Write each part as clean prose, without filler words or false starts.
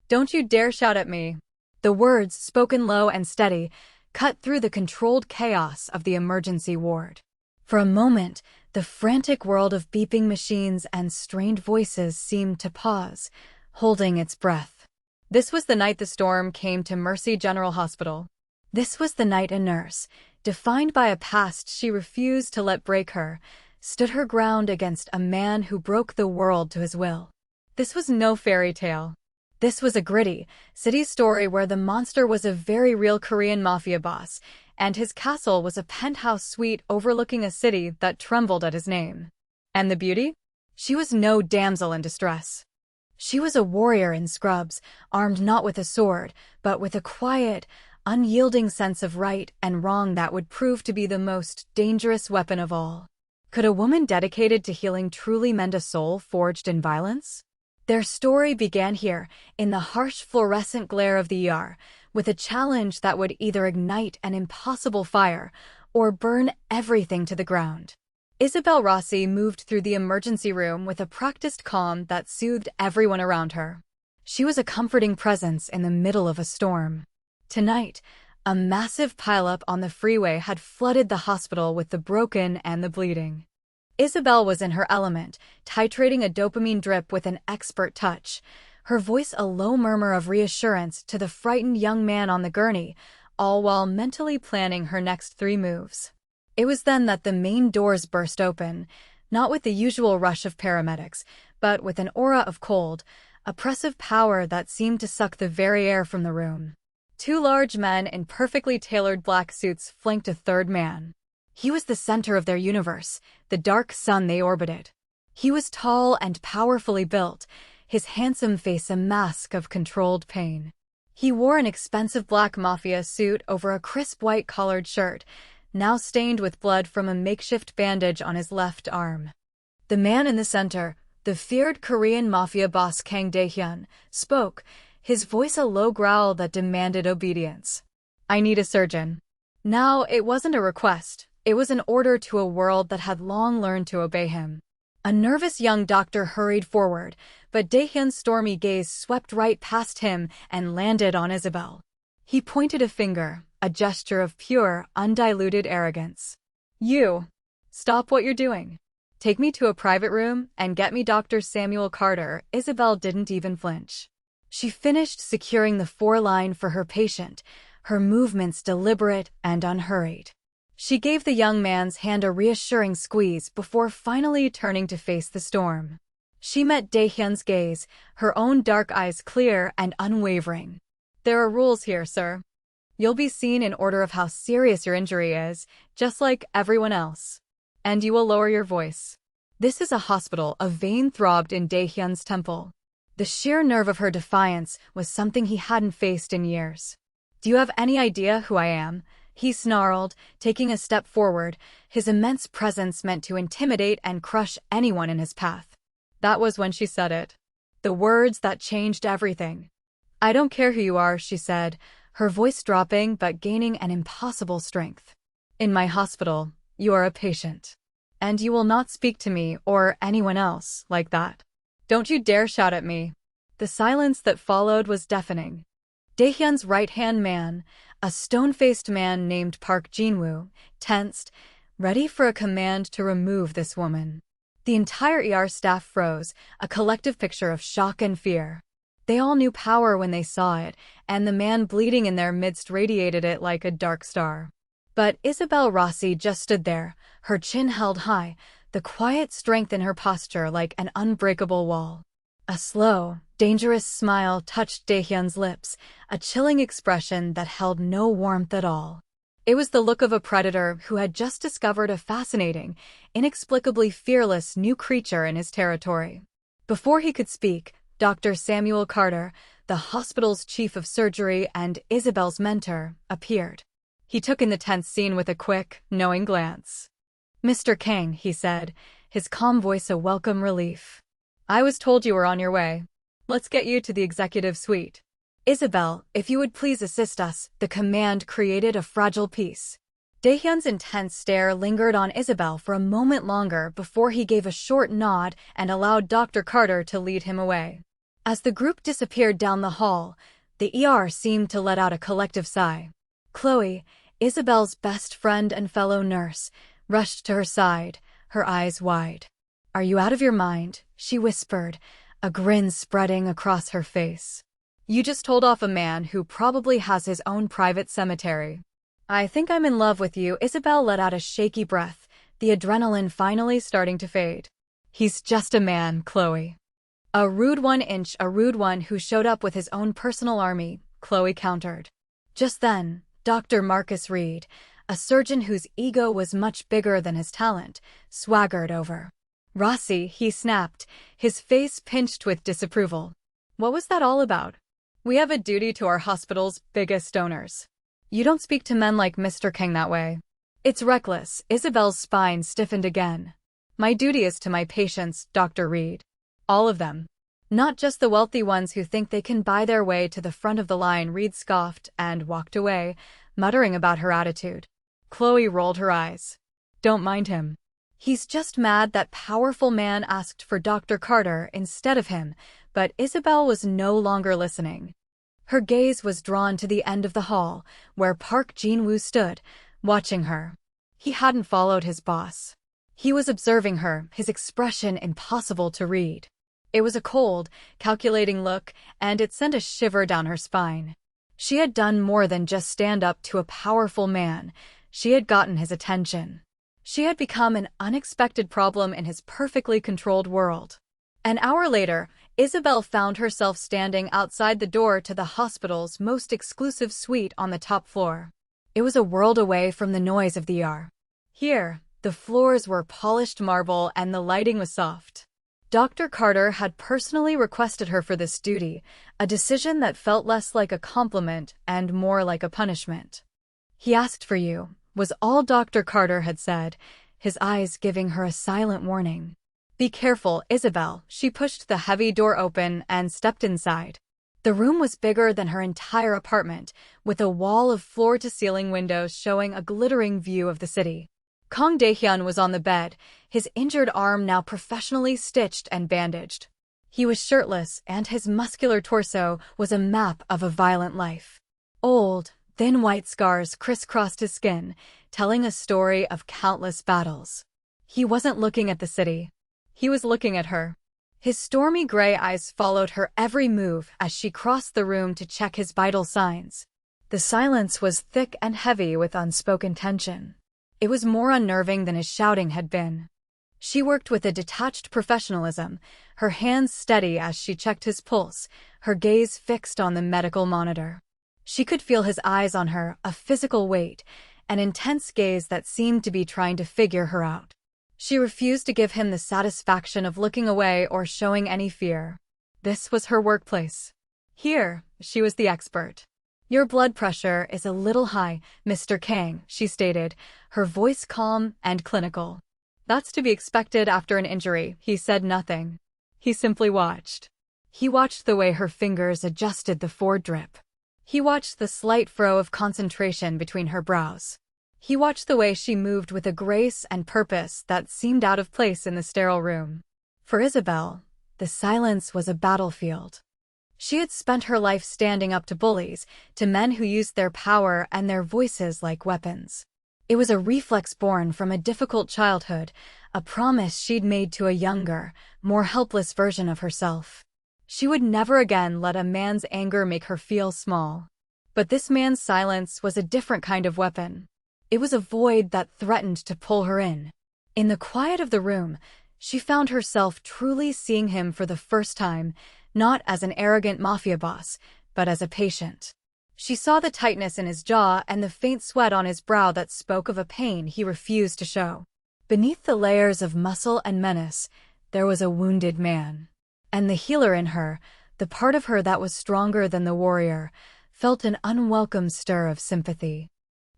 Don't you dare shout at me. The words, spoken low and steady, cut through the controlled chaos of the emergency ward. For a moment, the frantic world of beeping machines and strained voices seemed to pause, holding its breath. This was the night the storm came to Mercy General Hospital. This was the night a nurse, defined by a past she refused to let break her, stood her ground against a man who broke the world to his will. This was no fairy tale. This was a gritty, city story where the monster was a very real Korean Mafia boss, and his castle was a penthouse suite overlooking a city that trembled at his name. And the beauty? She was no damsel in distress. She was a warrior in scrubs, armed not with a sword, but with a quiet, unyielding sense of right and wrong that would prove to be the most dangerous weapon of all. Could a woman dedicated to healing truly mend a soul forged in violence? Their story began here, in the harsh fluorescent glare of the ER, with a challenge that would either ignite an impossible fire or burn everything to the ground. Isabel Rossi moved through the emergency room with a practiced calm that soothed everyone around her. She was a comforting presence in the middle of a storm. Tonight, a massive pileup on the freeway had flooded the hospital with the broken and the bleeding. Isabel was in her element, titrating a dopamine drip with an expert touch, her voice a low murmur of reassurance to the frightened young man on the gurney, all while mentally planning her next 3 moves. It was then that the main doors burst open, not with the usual rush of paramedics, but with an aura of cold, oppressive power that seemed to suck the very air from the room. 2 large men in perfectly tailored black suits flanked a third man. He was the center of their universe, the dark sun they orbited. He was tall and powerfully built, his handsome face a mask of controlled pain. He wore an expensive black Mafia suit over a crisp white collared shirt, now stained with blood from a makeshift bandage on his left arm. The man in the center, the feared Korean Mafia boss Kang Dae-hyun, spoke, his voice a low growl that demanded obedience. "I need a surgeon." Now, it wasn't a request. It was an order to a world that had long learned to obey him. A nervous young doctor hurried forward, but Dae-hyun's stormy gaze swept right past him and landed on Isabel. He pointed a finger, a gesture of pure, undiluted arrogance. "You! Stop what you're doing. Take me to a private room and get me Dr. Samuel Carter." Isabel didn't even flinch. She finished securing the 4-line for her patient, her movements deliberate and unhurried. She gave the young man's hand a reassuring squeeze before finally turning to face the storm. She met Dae-hyun's gaze, her own dark eyes clear and unwavering. "There are rules here, sir. You'll be seen in order of how serious your injury is, just like everyone else. And you will lower your voice." This is a hospital. A vein throbbed in Dae-hyun's temple. The sheer nerve of her defiance was something he hadn't faced in years. "Do you have any idea who I am?" he snarled, taking a step forward, his immense presence meant to intimidate and crush anyone in his path. That was when she said it. The words that changed everything. "I don't care who you are," she said, her voice dropping but gaining an impossible strength. "In my hospital, you are a patient. And you will not speak to me or anyone else like that. Don't you dare shout at me." The silence that followed was deafening. Dae-hyun's right-hand man, a stone-faced man named Park Jin-woo, tensed, ready for a command to remove this woman. The entire ER staff froze, a collective picture of shock and fear. They all knew power when they saw it, and the man bleeding in their midst radiated it like a dark star. But Isabel Rossi just stood there, her chin held high, the quiet strength in her posture like an unbreakable wall. A slow, dangerous smile touched Dae-hyun's lips, a chilling expression that held no warmth at all. It was the look of a predator who had just discovered a fascinating, inexplicably fearless new creature in his territory. Before he could speak, Dr. Samuel Carter, the hospital's chief of surgery and Isabel's mentor, appeared. He took in the tense scene with a quick, knowing glance. "Mr. Kang," he said, his calm voice a welcome relief. "I was told you were on your way. Let's get you to the executive suite." "Isabel, if you would please assist us," the command created a fragile peace. Dae-hyun's intense stare lingered on Isabel for a moment longer before he gave a short nod and allowed Dr. Carter to lead him away. As the group disappeared down the hall, the ER seemed to let out a collective sigh. Chloe, Isabel's best friend and fellow nurse, rushed to her side, her eyes wide. "Are you out of your mind?" she whispered, a grin spreading across her face. "You just told off a man who probably has his own private cemetery." "I think I'm in love with you." Isabel let out a shaky breath, the adrenaline finally starting to fade. "He's just a man, Chloe." "A rude one who showed up with his own personal army," Chloe countered. Just then, Dr. Marcus Reed, a surgeon whose ego was much bigger than his talent, swaggered over. "Rossi," he snapped, his face pinched with disapproval. "What was that all about?" "We have a duty to our hospital's biggest donors." "You don't speak to men like Mr. King that way." "It's reckless." Isabel's spine stiffened again. "My duty is to my patients, Dr. Reed. All of them. Not just the wealthy ones who think they can buy their way to the front of the line." Reed scoffed and walked away, muttering about her attitude. Chloe rolled her eyes. "Don't mind him. He's just mad that powerful man asked for Dr. Carter instead of him." But Isabel was no longer listening. Her gaze was drawn to the end of the hall, where Park Jin-woo stood, watching her. He hadn't followed his boss. He was observing her, his expression impossible to read. It was a cold, calculating look, and it sent a shiver down her spine. She had done more than just stand up to a powerful man. She had gotten his attention. She had become an unexpected problem in his perfectly controlled world. An hour later, Isabel found herself standing outside the door to the hospital's most exclusive suite on the top floor. It was a world away from the noise of the ER. Here, the floors were polished marble and the lighting was soft. Dr. Carter had personally requested her for this duty, a decision that felt less like a compliment and more like a punishment. "He asked for you," was all Dr. Carter had said, his eyes giving her a silent warning. "Be careful, Isabel." She pushed the heavy door open and stepped inside. The room was bigger than her entire apartment, with a wall of floor-to-ceiling windows showing a glittering view of the city. Kang Dae-hyun was on the bed, his injured arm now professionally stitched and bandaged. He was shirtless, and his muscular torso was a map of a violent life. Old, thin white scars crisscrossed his skin, telling a story of countless battles. He wasn't looking at the city. He was looking at her. His stormy gray eyes followed her every move as she crossed the room to check his vital signs. The silence was thick and heavy with unspoken tension. It was more unnerving than his shouting had been. She worked with a detached professionalism, her hands steady as she checked his pulse, her gaze fixed on the medical monitor. She could feel his eyes on her, a physical weight, an intense gaze that seemed to be trying to figure her out. She refused to give him the satisfaction of looking away or showing any fear. This was her workplace. Here, she was the expert. "Your blood pressure is a little high, Mr. Kang," she stated, her voice calm and clinical. "That's to be expected after an injury." He said nothing. He simply watched. He watched the way her fingers adjusted the foredrip. He watched the slight frow of concentration between her brows. He watched the way she moved with a grace and purpose that seemed out of place in the sterile room. For Isabel, the silence was a battlefield. She had spent her life standing up to bullies, to men who used their power and their voices like weapons. It was a reflex born from a difficult childhood, a promise she'd made to a younger, more helpless version of herself. She would never again let a man's anger make her feel small. But this man's silence was a different kind of weapon. It was a void that threatened to pull her in. In the quiet of the room, she found herself truly seeing him for the first time, not as an arrogant mafia boss, but as a patient. She saw the tightness in his jaw and the faint sweat on his brow that spoke of a pain he refused to show. Beneath the layers of muscle and menace, there was a wounded man. And the healer in her, the part of her that was stronger than the warrior, felt an unwelcome stir of sympathy.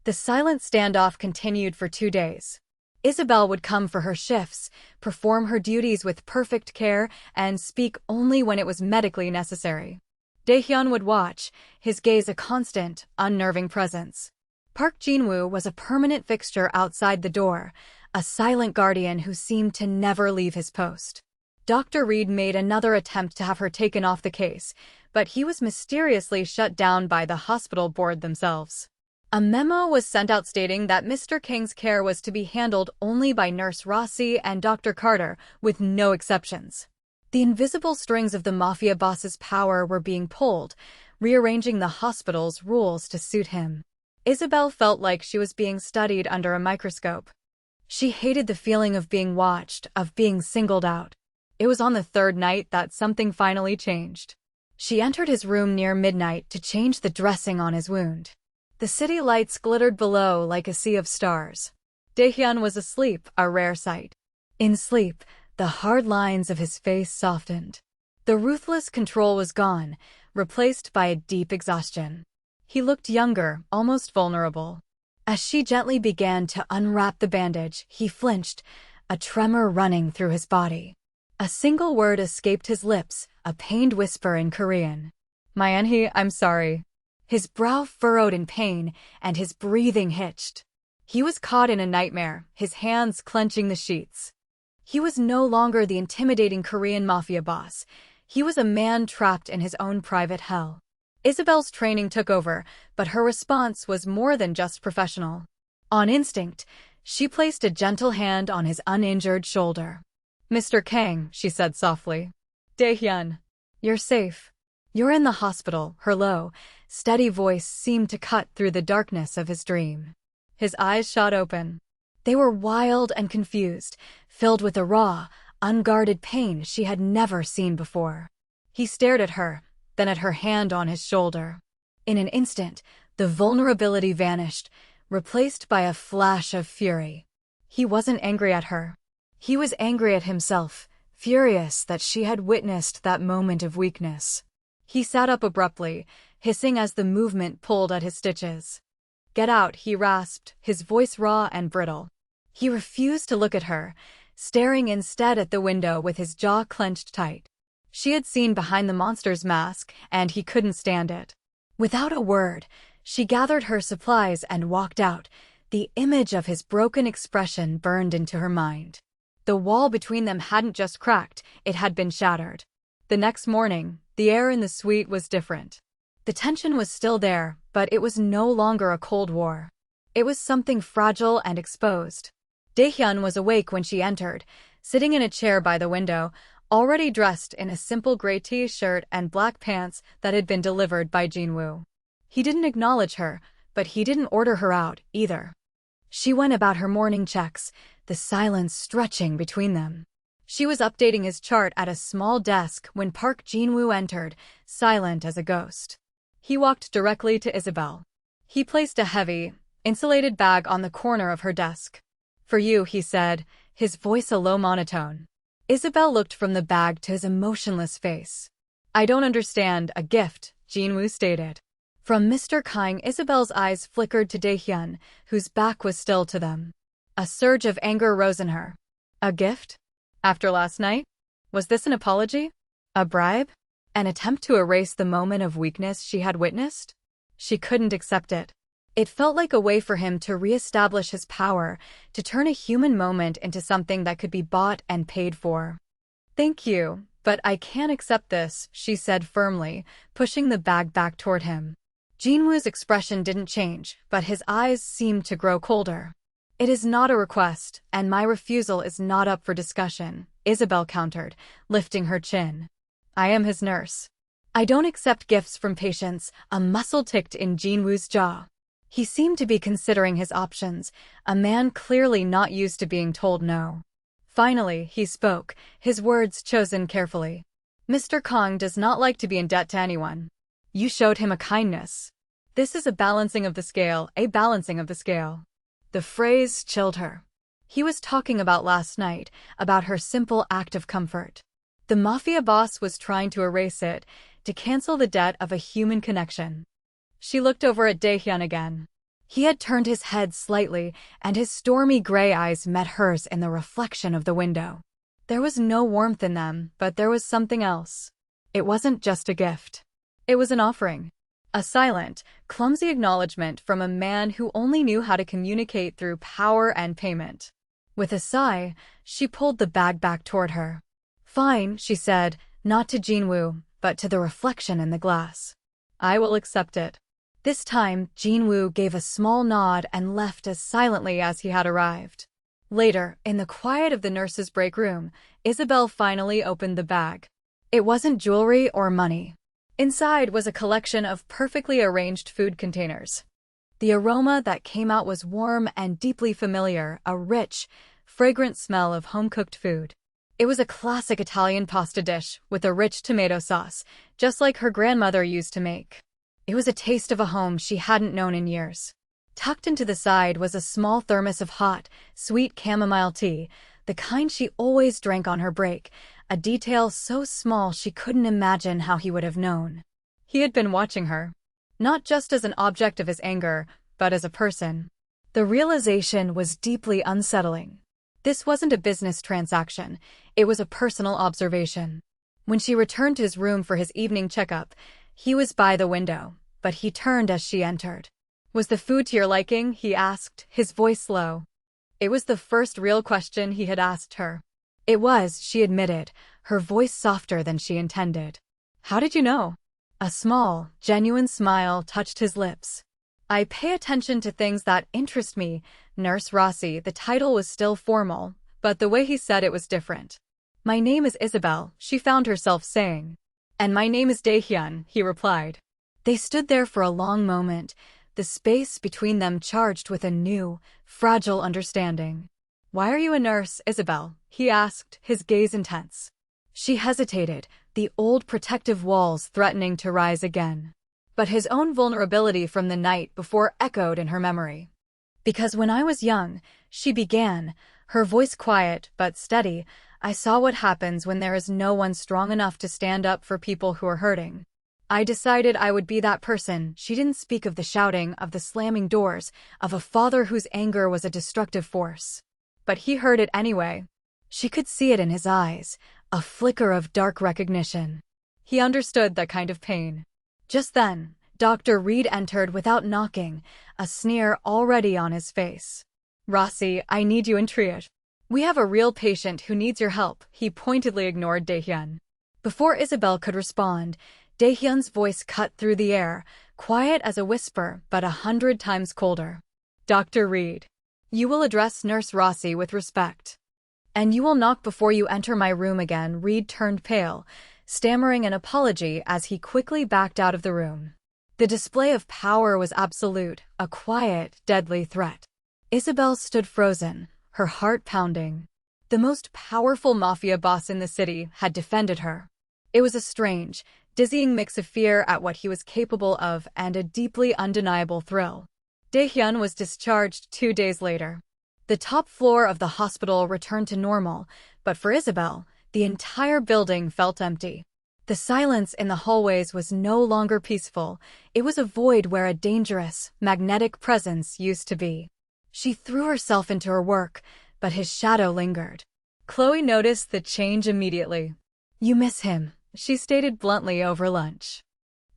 The silent standoff continued for 2 days. Isabel would come for her shifts, perform her duties with perfect care, and speak only when it was medically necessary. Dae-hyun would watch, his gaze a constant, unnerving presence. Park Jin-woo was a permanent fixture outside the door, a silent guardian who seemed to never leave his post. Dr. Reed made another attempt to have her taken off the case, but he was mysteriously shut down by the hospital board themselves. A memo was sent out stating that Mr. King's care was to be handled only by Nurse Rossi and Dr. Carter, with no exceptions. The invisible strings of the Mafia boss's power were being pulled, rearranging the hospital's rules to suit him. Isabel felt like she was being studied under a microscope. She hated the feeling of being watched, of being singled out. It was on the third night that something finally changed. She entered his room near midnight to change the dressing on his wound. The city lights glittered below like a sea of stars. Daehyun was asleep, a rare sight. In sleep, the hard lines of his face softened. The ruthless control was gone, replaced by a deep exhaustion. He looked younger, almost vulnerable. As she gently began to unwrap the bandage, he flinched, a tremor running through his body. A single word escaped his lips, a pained whisper in Korean. "Myeonhee, I'm sorry." His brow furrowed in pain, and his breathing hitched. He was caught in a nightmare, his hands clenching the sheets. He was no longer the intimidating Korean mafia boss. He was a man trapped in his own private hell. Isabel's training took over, but her response was more than just professional. On instinct, she placed a gentle hand on his uninjured shoulder. "Mr. Kang," she said softly. "Daehyun, you're safe. You're in the hospital," her low, steady voice seemed to cut through the darkness of his dream. His eyes shot open. They were wild and confused, filled with a raw, unguarded pain she had never seen before. He stared at her, then at her hand on his shoulder. In an instant, the vulnerability vanished, replaced by a flash of fury. He wasn't angry at her. He was angry at himself, furious that she had witnessed that moment of weakness. He sat up abruptly, hissing as the movement pulled at his stitches. "Get out," he rasped, his voice raw and brittle. He refused to look at her, staring instead at the window with his jaw clenched tight. She had seen behind the monster's mask, and he couldn't stand it. Without a word, she gathered her supplies and walked out. The image of his broken expression burned into her mind. The wall between them hadn't just cracked, it had been shattered. The next morning, the air in the suite was different. The tension was still there, but it was no longer a Cold War. It was something fragile and exposed. Daehyun was awake when she entered, sitting in a chair by the window, already dressed in a simple gray t-shirt and black pants that had been delivered by Jinwoo. He didn't acknowledge her, but he didn't order her out, either. She went about her morning checks, the silence stretching between them. She was updating his chart at a small desk when Park Jinwoo entered, silent as a ghost. He walked directly to Isabel. He placed a heavy, insulated bag on the corner of her desk. "For you," he said, his voice a low monotone. Isabel looked from the bag to his emotionless face. "I don't understand, a gift," Jinwoo stated. From Mr. Kang, Isabel's eyes flickered to Daehyun, whose back was still to them. A surge of anger rose in her. A gift? After last night? Was this an apology? A bribe? An attempt to erase the moment of weakness she had witnessed? She couldn't accept it. It felt like a way for him to reestablish his power, to turn a human moment into something that could be bought and paid for. "Thank you, but I can't accept this," she said firmly, pushing the bag back toward him. Jinwoo's expression didn't change, but his eyes seemed to grow colder. "It is not a request, and my refusal is not up for discussion," Isabel countered, lifting her chin. "I am his nurse. I don't accept gifts from patients," a muscle ticked in Jinwoo's jaw. He seemed to be considering his options, a man clearly not used to being told no. Finally, he spoke, his words chosen carefully. "Mr. Kang does not like to be in debt to anyone. You showed him a kindness. This is a balancing of the scale, a balancing of the scale." The phrase chilled her. He was talking about last night, about her simple act of comfort. The mafia boss was trying to erase it, to cancel the debt of a human connection. She looked over at Daehyun again. He had turned his head slightly, and his stormy gray eyes met hers in the reflection of the window. There was no warmth in them, but there was something else. It wasn't just a gift. It was an offering. A silent, clumsy acknowledgement from a man who only knew how to communicate through power and payment. With a sigh, she pulled the bag back toward her. Fine, she said, not to Jinwoo, but to the reflection in the glass. I will accept it. This time, Jinwoo gave a small nod and left as silently as he had arrived. Later, in the quiet of the nurse's break room, Isabel finally opened the bag. It wasn't jewelry or money. Inside was a collection of perfectly arranged food containers. The aroma that came out was warm and deeply familiar, a rich, fragrant smell of home-cooked food. It was a classic Italian pasta dish with a rich tomato sauce, just like her grandmother used to make. It was a taste of a home she hadn't known in years. Tucked into the side was a small thermos of hot, sweet chamomile tea, the kind she always drank on her break, a detail so small she couldn't imagine how he would have known. He had been watching her, not just as an object of his anger, but as a person. The realization was deeply unsettling. This wasn't a business transaction, it was a personal observation. When she returned to his room for his evening checkup, he was by the window, but he turned as she entered. Was the food to your liking? He asked, his voice low. It was the first real question he had asked her. It was, she admitted, her voice softer than she intended. How did you know? A small, genuine smile touched his lips. I pay attention to things that interest me, Nurse Rossi. The title was still formal, but the way he said it was different. My name is Isabel, she found herself saying. And my name is Daehyun, he replied. They stood there for a long moment, the space between them charged with a new, fragile understanding. Why are you a nurse, Isabel? He asked, his gaze intense. She hesitated, the old protective walls threatening to rise again. But his own vulnerability from the night before echoed in her memory. Because when I was young, she began, her voice quiet but steady, I saw what happens when there is no one strong enough to stand up for people who are hurting. I decided I would be that person. She didn't speak of the shouting, of the slamming doors, of a father whose anger was a destructive force. But he heard it anyway. She could see it in his eyes, a flicker of dark recognition. He understood that kind of pain. Just then, Dr. Reed entered without knocking, a sneer already on his face. Rossi, I need you in triage. We have a real patient who needs your help. He pointedly ignored Daehyun. Before Isabel could respond, Daehyun's voice cut through the air, quiet as a whisper, but 100 times colder. Dr. Reed, you will address Nurse Rossi with respect. And you will knock before you enter my room again. Reed turned pale, stammering an apology as he quickly backed out of the room. The display of power was absolute, a quiet, deadly threat. Isabel stood frozen, her heart pounding. The most powerful mafia boss in the city had defended her. It was a strange, dizzying mix of fear at what he was capable of and a deeply undeniable thrill. Daehyun was discharged 2 days later. The top floor of the hospital returned to normal, but for Isabel, the entire building felt empty. The silence in the hallways was no longer peaceful. It was a void where a dangerous, magnetic presence used to be. She threw herself into her work, but his shadow lingered. Chloe noticed the change immediately. You miss him, she stated bluntly over lunch.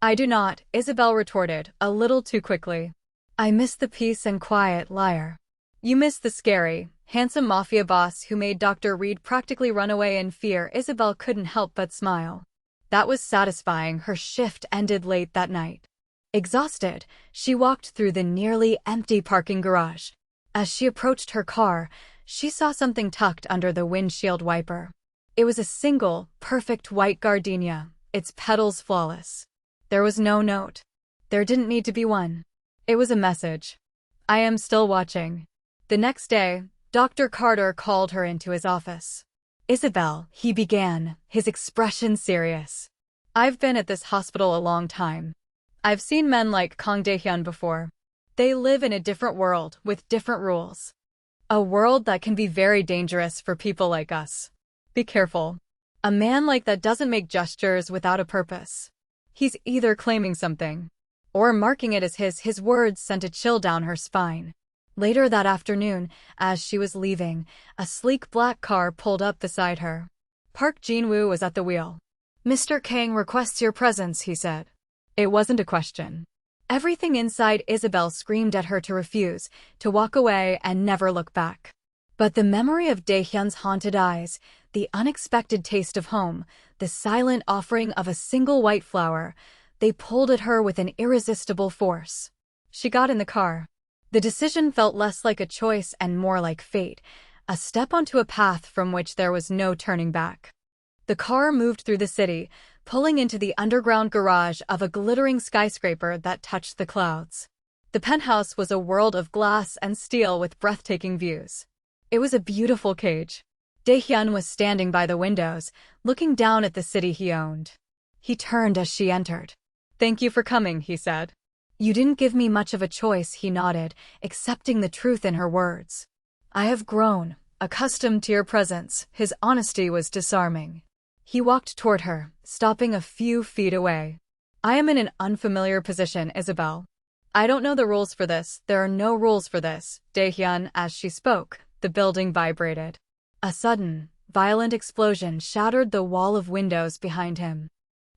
I do not, Isabel retorted, a little too quickly. I miss the peace and quiet, liar. You miss the scary, handsome mafia boss who made Dr. Reed practically run away in fear. Isabel couldn't help but smile. That was satisfying. Her shift ended late that night. Exhausted, she walked through the nearly empty parking garage. As she approached her car, she saw something tucked under the windshield wiper. It was a single, perfect white gardenia, its petals flawless. There was no note. There didn't need to be one. It was a message. I am still watching. The next day, Dr. Carter called her into his office. Isabel, he began, his expression serious. I've been at this hospital a long time. I've seen men like Kang Daehyun before. They live in a different world, with different rules. A world that can be very dangerous for people like us. Be careful. A man like that doesn't make gestures without a purpose. He's either claiming something, or marking it as his. His words sent a chill down her spine. Later that afternoon, as she was leaving, a sleek black car pulled up beside her. Park Jin-woo was at the wheel. Mr. Kang requests your presence, he said. It wasn't a question. Everything inside Isabel screamed at her to refuse, to walk away and never look back. But the memory of Daehyun's haunted eyes, the unexpected taste of home, the silent offering of a single white flower, they pulled at her with an irresistible force. She got in the car. The decision felt less like a choice and more like fate, a step onto a path from which there was no turning back. The car moved through the city, pulling into the underground garage of a glittering skyscraper that touched the clouds. The penthouse was a world of glass and steel with breathtaking views. It was a beautiful cage. Daehyun was standing by the windows, looking down at the city he owned. He turned as she entered. "Thank you for coming," he said. "You didn't give me much of a choice," he nodded, accepting the truth in her words. "I have grown, accustomed to your presence." His honesty was disarming. He walked toward her, stopping a few feet away. "I am in an unfamiliar position, Isabel. I don't know the rules for this." "There are no rules for this, Daehyun." As she spoke, the building vibrated. A sudden, violent explosion shattered the wall of windows behind him.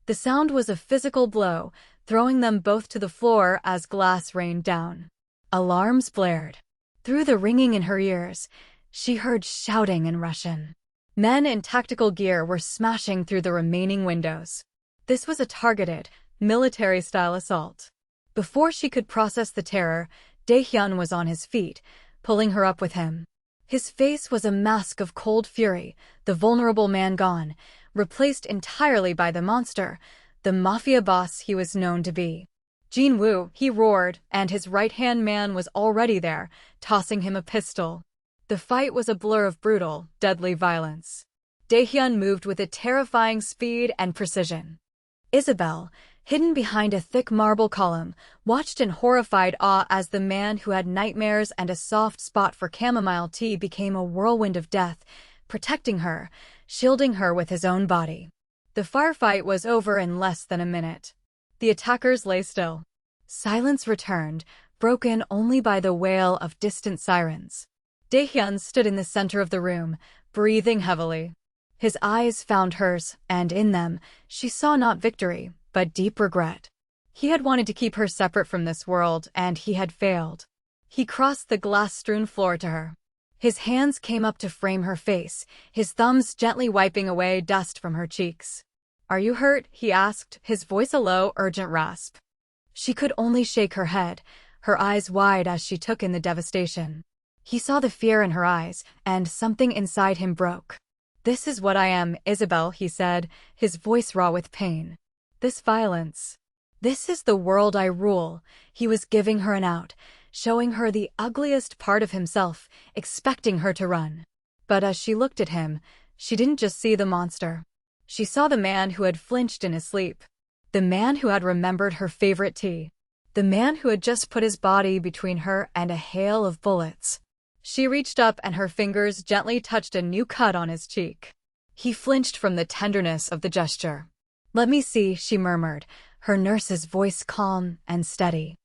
The sound was a physical blow, throwing them both to the floor as glass rained down. Alarms blared. Through the ringing in her ears, she heard shouting in Russian. Men in tactical gear were smashing through the remaining windows. This was a targeted, military-style assault. Before she could process the terror, Daehyun was on his feet, pulling her up with him. His face was a mask of cold fury, the vulnerable man gone, replaced entirely by the monster, the Mafia boss he was known to be. "Jin-woo," he roared, and his right-hand man was already there, tossing him a pistol. The fight was a blur of brutal, deadly violence. Daehyun moved with a terrifying speed and precision. Isabel, hidden behind a thick marble column, watched in horrified awe as the man who had nightmares and a soft spot for chamomile tea became a whirlwind of death, protecting her, shielding her with his own body. The firefight was over in less than a minute. The attackers lay still. Silence returned, broken only by the wail of distant sirens. Daehyun stood in the center of the room, breathing heavily. His eyes found hers, and in them, she saw not victory, but deep regret. He had wanted to keep her separate from this world, and he had failed. He crossed the glass-strewn floor to her. His hands came up to frame her face, his thumbs gently wiping away dust from her cheeks. "Are you hurt?" he asked, his voice a low, urgent rasp. She could only shake her head, her eyes wide as she took in the devastation. He saw the fear in her eyes, and something inside him broke. "This is what I am, Isabel," he said, his voice raw with pain. "This violence. This is the world I rule." He was giving her an out, showing her the ugliest part of himself, expecting her to run. But as she looked at him, she didn't just see the monster. She saw the man who had flinched in his sleep. The man who had remembered her favorite tea. The man who had just put his body between her and a hail of bullets. She reached up and her fingers gently touched a new cut on his cheek. He flinched from the tenderness of the gesture. "Let me see," she murmured, her nurse's voice calm and steady.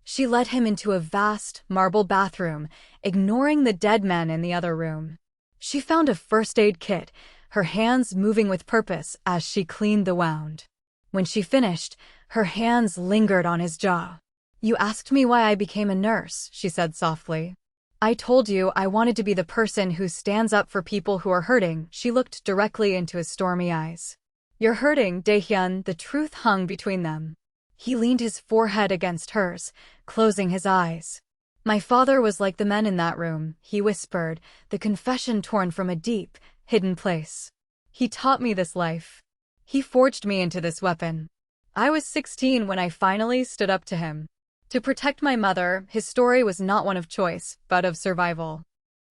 She led him into a vast, marble bathroom, ignoring the dead men in the other room. She found a first aid kit, her hands moving with purpose as she cleaned the wound. When she finished, her hands lingered on his jaw. "You asked me why I became a nurse," she said softly. "I told you I wanted to be the person who stands up for people who are hurting." She looked directly into his stormy eyes. "You're hurting, Daehyun." The truth hung between them. He leaned his forehead against hers, closing his eyes. "My father was like the men in that room," he whispered, the confession torn from a deep, hidden place. "He taught me this life. He forged me into this weapon. I was 16 when I finally stood up to him. To protect my mother." His story was not one of choice, but of survival.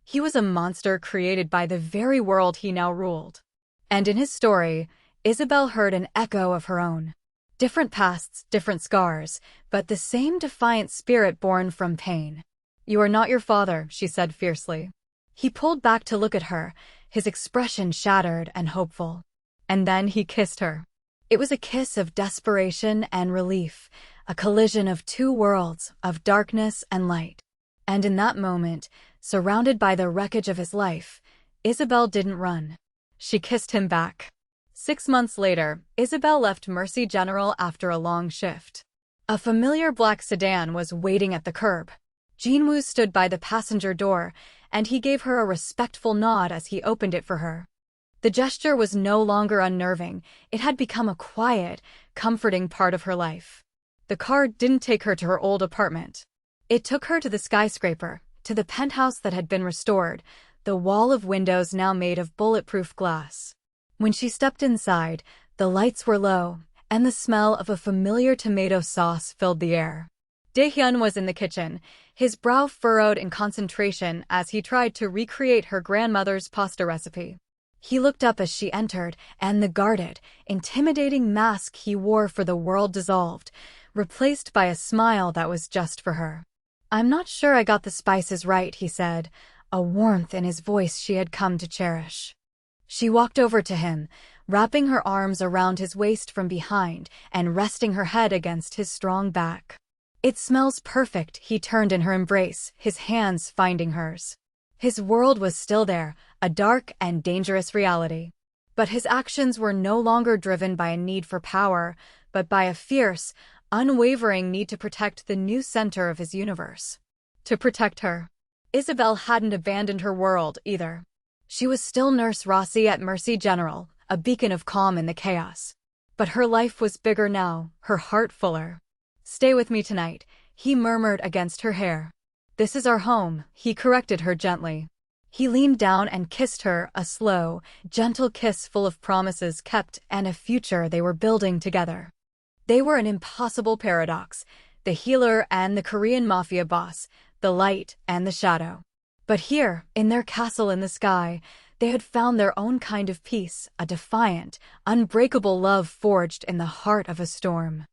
He was a monster created by the very world he now ruled. And in his story, Isabel heard an echo of her own. Different pasts, different scars, but the same defiant spirit born from pain. "You are not your father," she said fiercely. He pulled back to look at her, his expression shattered and hopeful. And then he kissed her. It was a kiss of desperation and relief, a collision of two worlds, of darkness and light. And in that moment, surrounded by the wreckage of his life, Isabel didn't run. She kissed him back. 6 months later, Isabel left Mercy General after a long shift. A familiar black sedan was waiting at the curb. Jin-woo stood by the passenger door, and he gave her a respectful nod as he opened it for her. The gesture was no longer unnerving, it had become a quiet, comforting part of her life. The car didn't take her to her old apartment. It took her to the skyscraper, to the penthouse that had been restored, the wall of windows now made of bulletproof glass. When she stepped inside, the lights were low, and the smell of a familiar tomato sauce filled the air. Dae-hyun was in the kitchen, his brow furrowed in concentration as he tried to recreate her grandmother's pasta recipe. He looked up as she entered, and the guarded, intimidating mask he wore for the world dissolved, replaced by a smile that was just for her. "I'm not sure I got the spices right," he said, a warmth in his voice she had come to cherish. She walked over to him, wrapping her arms around his waist from behind and resting her head against his strong back. "It smells perfect," he turned in her embrace, his hands finding hers. His world was still there, a dark and dangerous reality. But his actions were no longer driven by a need for power, but by a fierce, unwavering need to protect the new center of his universe. To protect her. Isabel hadn't abandoned her world, either. She was still Nurse Rossi at Mercy General, a beacon of calm in the chaos. But her life was bigger now, her heart fuller. "Stay with me tonight," he murmured against her hair. "This is our home," he corrected her gently. He leaned down and kissed her, a slow, gentle kiss full of promises kept and a future they were building together. They were an impossible paradox, the healer and the Korean Mafia boss, the light and the shadow. But here, in their castle in the sky, they had found their own kind of peace, a defiant, unbreakable love forged in the heart of a storm.